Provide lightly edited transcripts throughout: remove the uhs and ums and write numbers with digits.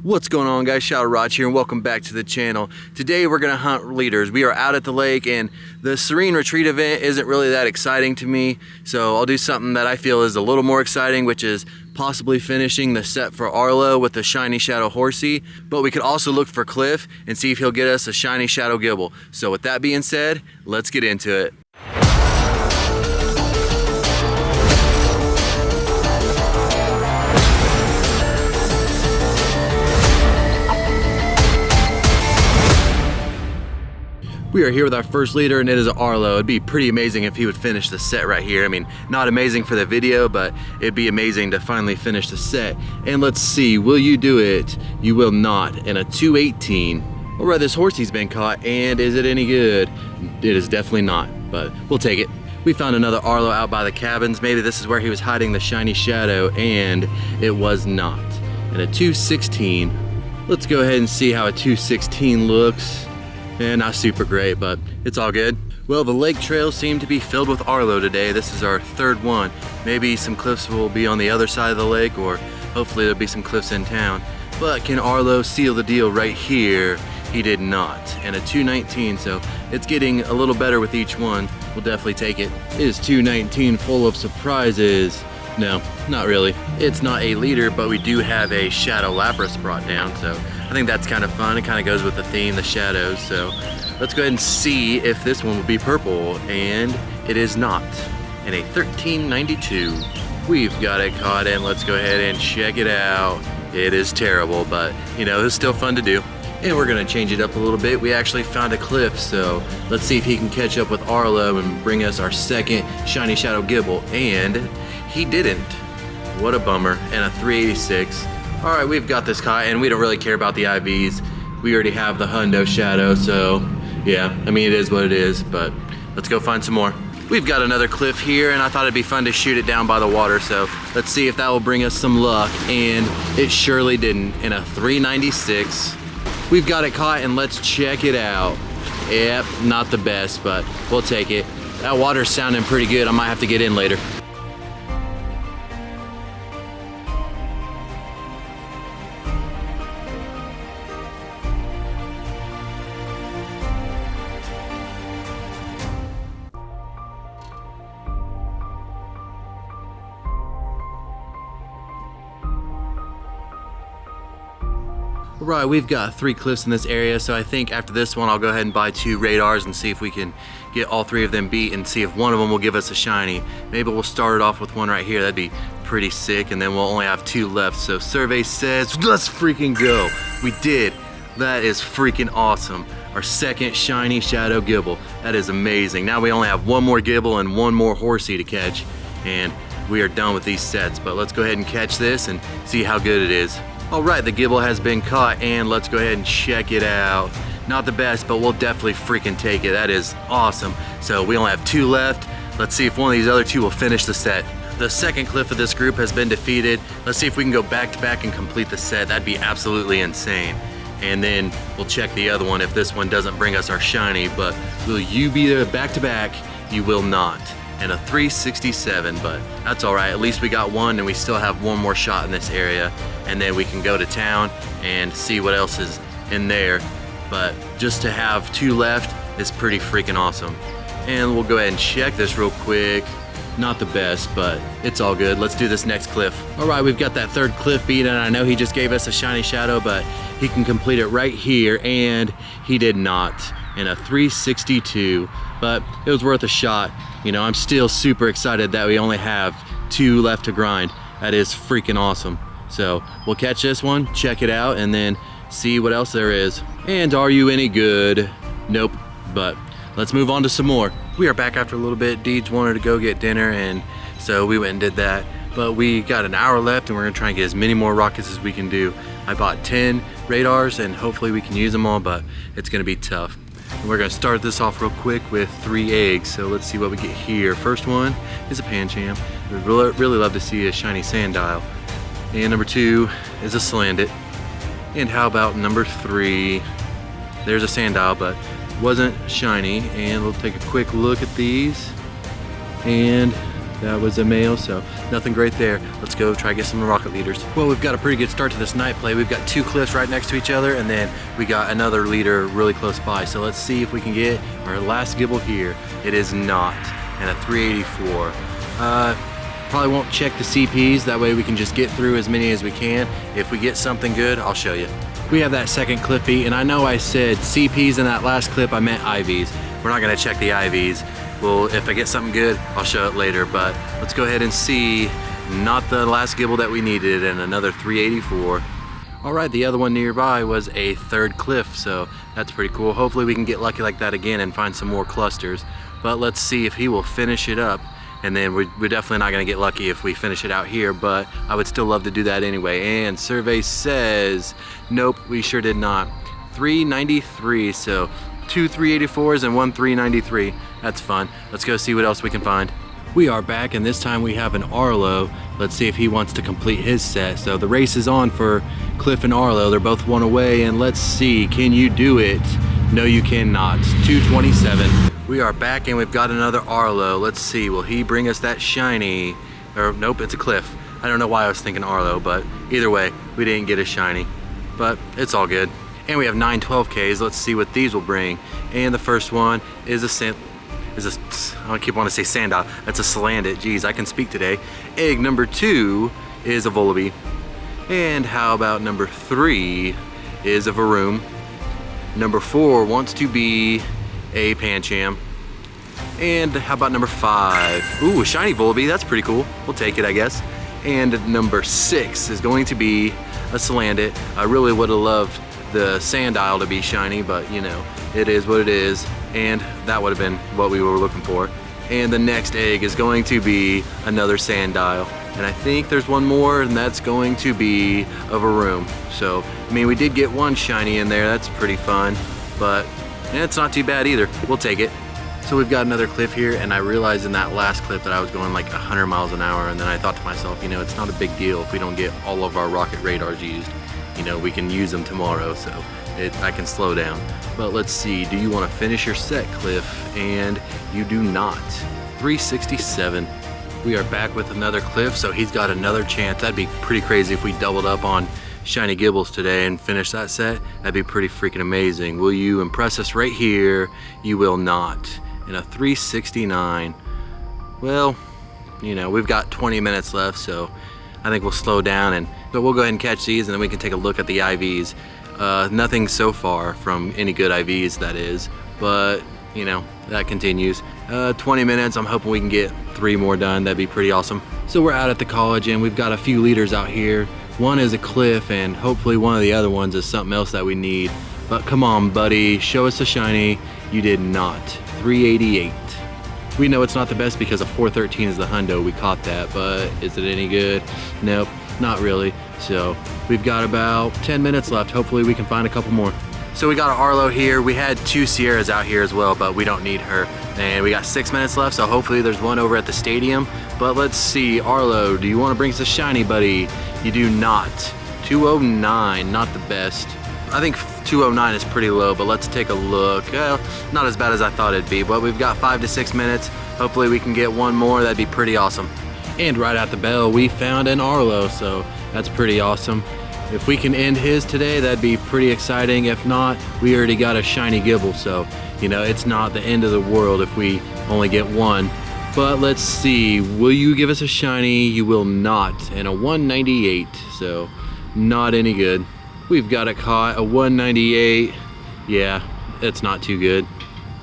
What's going on, guys? Shadow Roch here and welcome back to the channel. Today we're gonna hunt leaders. We are out at the lake and the Serene Retreat event isn't really that exciting to me, so I'll do something that I feel is a little more exciting, which is possibly finishing the set for Arlo with the Shiny Shadow Horsey, but we could also look for Cliff and see if he'll get us a Shiny Shadow Gibble. So with that being said, let's get into it. We are here with our first leader and it is Arlo. It'd be pretty amazing if he would finish the set right here. I mean, not amazing for the video, but it'd be amazing to finally finish the set. And let's see, will you do it? You will not. In a 218. All right, this horsey's been caught, and is it any good? It is definitely not, but we'll take it. We found another Arlo out by the cabins. Maybe this is where he was hiding the Shiny Shadow, and it was not. In a 216. Let's go ahead and see how a 216 looks. Yeah, not super great, but it's all good. Well, the lake trails seem to be filled with Arlo today. This is our third one. Maybe some cliffs will be on the other side of the lake, or hopefully there'll be some cliffs in town. But can Arlo seal the deal right here? He did not. And a 219, so it's getting a little better with each one. We'll definitely take it. Is 219 full of surprises? No, not really. It's not a leader, but we do have a Shadow Lapras brought down, so I think that's kind of fun. It kind of goes with the theme, the shadows. So let's go ahead and see if this one will be purple, and it is not. In a 1392, we've got it caught, and let's go ahead and check it out. It is terrible, but you know, it's still fun to do. And we're gonna change it up a little bit. We actually found a Cliff, so let's see if he can catch up with Arlo and bring us our second Shiny Shadow Gibble, and he didn't. What a bummer. And a 386. All right, we've got this caught, and we don't really care about the IVs. We already have the Hundo Shadow, so yeah, I mean, it is what it is, but let's go find some more. We've got another Cliff here, and I thought it'd be fun to shoot it down by the water, so let's see if that will bring us some luck, and it surely didn't. In a 396, we've got it caught, and let's check it out. Yep, not the best, but we'll take it. That water's sounding pretty good. I might have to get in later. Right, we've got 3 cliffs in this area, so I think after this one I'll go ahead and buy 2 radars and see if we can get all 3 of them beat and see if one of them will give us a shiny. Maybe we'll start it off with one right here. That'd be pretty sick, and then we'll only have 2 left. So survey says, let's freaking go. We did. That is freaking awesome. Our second Shiny Shadow Gibble. That is amazing. Now we only have 1 more Gibble and 1 more Horsey to catch, and we are done with these sets. But let's go ahead and catch this and see how good it is. All right, the Gibble has been caught, and let's go ahead and check it out. Not the best, but we'll definitely freaking take it. That is awesome. So we only have 2 left. Let's see if one of these other 2 will finish the set. The second Cliff of this group has been defeated. Let's see if we can go back to back and complete the set. That'd be absolutely insane. And then we'll check the other one if this one doesn't bring us our shiny, but will you be there back to back? You will not. And a 367, but that's all right. At least we got one, and we still have 1 more shot in this area, and then we can go to town and see what else is in there. But just to have 2 left is pretty freaking awesome. And we'll go ahead and check this real quick. Not the best, but it's all good. Let's do this next cliff. All right, we've got that 3rd cliff beat, and I know he just gave us a Shiny Shadow, but he can complete it right here, and he did not. In a 362, but it was worth a shot. You know, I'm still super excited that we only have 2 left to grind. That is freaking awesome. So we'll catch this one, check it out, and then see what else there is. And are you any good? Nope, but let's move on to some more. We are back after a little bit. Deeds wanted to go get dinner, and so we went and did that. But we got an hour left, and we're gonna try and get as many more rockets as we can do. I bought 10 radars, and hopefully we can use them all, but it's gonna be tough. And we're gonna start this off real quick with 3 eggs. So let's see what we get here. First one is a Pancham. We'd really love to see a shiny Sandile. And number 2 is a Slandit. And how about number 3? There's a Sandile, but wasn't shiny. And we'll take a quick look at these. And That was a male, so nothing great there. Let's go try to get some rocket leaders. Well, we've got a pretty good start to this night play. We've got 2 cliffs right next to each other, and then we got another leader really close by. So let's see if we can get our last gibble here. It is not, and a 384. Probably won't check the CPs, that way we can just get through as many as we can. If we get something good, I'll show you. We have that second clip beat, and I know I said CPs in that last clip, I meant IVs. We're not gonna check the IVs. Well, if I get something good, I'll show it later, but let's go ahead and see. Not the last gibble that we needed, and another 384. All right, the other one nearby was a 3rd cliff, so that's pretty cool. Hopefully we can get lucky like that again and find some more clusters, but let's see if he will finish it up. And then we're definitely not gonna get lucky if we finish it out here, but I would still love to do that anyway. And survey says, nope, we sure did not. 393, so 2 384s and 1 393. That's fun. Let's go see what else we can find. We are back, and this time we have an Arlo. Let's see if he wants to complete his set. So the race is on for Cliff and Arlo. They're both 1 away, and let's see, can you do it? No, you cannot. 227. We are back, and we've got another Arlo. Let's see, will he bring us that shiny? Or nope, it's a Cliff. I don't know why I was thinking Arlo, but either way, we didn't get a shiny. But it's all good. And we have 9 12Ks. Let's see what these will bring. And the first one is I keep wanting to say Sandile. That's a Salandit. Geez, I can speak today. Egg number 2 is a Volibee. And how about number 3 is a Varoom. Number 4 wants to be a Pancham. And how about number 5? Ooh, a shiny Volibee. That's pretty cool. We'll take it, I guess. And number 6 is going to be a Salandit. I really would have loved the Sandile to be shiny, but you know, it is what it is, and that would have been what we were looking for. And the next egg is going to be another Sandile, and I think there's one more, and that's going to be a Varoom. So I mean, we did get 1 shiny in there. That's pretty fun, but it's not too bad either. We'll take it. So we've got another cliff here, and I realized in that last clip that I was going like 100 miles an hour, and then I thought to myself, you know, it's not a big deal if we don't get all of our rocket radars used. You know, we can use them tomorrow, so I can slow down. But let's see, do you want to finish your set, Cliff? And you do not. 367. We are back with another Cliff, so he's got another chance. That'd be pretty crazy if we doubled up on shiny Gibbles today and finished that set. That'd be pretty freaking amazing. Will you impress us right here? You will not. And a 369. Well, you know, we've got 20 minutes left, so I think we'll slow down, but we'll go ahead and catch these, and then we can take a look at the IVs. Nothing so far from any good IVs, that is, but you know, that continues. 20 minutes, I'm hoping we can get 3 more done. That'd be pretty awesome. So we're out at the college, and we've got a few leaders out here. One is a Cliff, and hopefully one of the other ones is something else that we need. But come on, buddy, show us a shiny. You did not. 388. We know it's not the best because a 413 is the hundo. We caught that, but is it any good? Nope, not really. So we've got about 10 minutes left. Hopefully we can find a couple more. So we got an Arlo here. We had 2 Sierras out here as well, but we don't need her. And we got 6 minutes left, so hopefully there's one over at the stadium. But let's see, Arlo, do you want to bring us a shiny, buddy? You do not. 209, not the best. I think 209 is pretty low, but let's take a look. Not as bad as I thought it'd be, but we've got 5 to 6 minutes. Hopefully we can get one more. That'd be pretty awesome. And right at the bell, we found an Arlo, so that's pretty awesome. If we can end his today, that'd be pretty exciting. If not, we already got a shiny Gibble, so you know, it's not the end of the world if we only get one. But let's see, will you give us a shiny? You will not. And a 198, so not any good. We've got it caught, a 198. Yeah, it's not too good.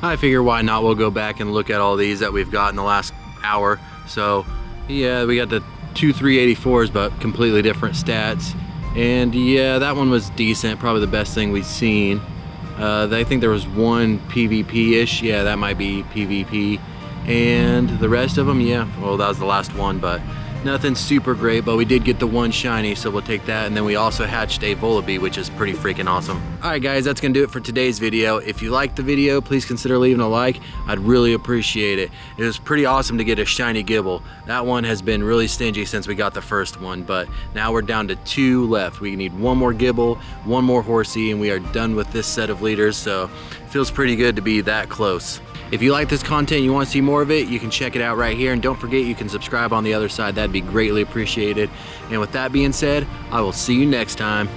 I figure why not, we'll go back and look at all these that we've got in the last hour. So yeah, we got the 2 384s, but completely different stats. And yeah, that one was decent, probably the best thing we've seen. I think there was one PvP-ish. Yeah, that might be PvP. And the rest of them, yeah, well, that was the last one, but nothing super great, but we did get the one shiny, so we'll take that. And then we also hatched a Volibee, which is pretty freaking awesome. All right, guys, that's gonna do it for today's video. If you liked the video, please consider leaving a like. I'd really appreciate it. It was pretty awesome to get a shiny Gibble. That one has been really stingy since we got the first one, but now we're down to 2 left. We need one more Gibble, one more Horsey, and we are done with this set of leaders, so it feels pretty good to be that close. If you like this content and you want to see more of it, you can check it out right here. And don't forget, you can subscribe on the other side. That'd be greatly appreciated. And with that being said, I will see you next time.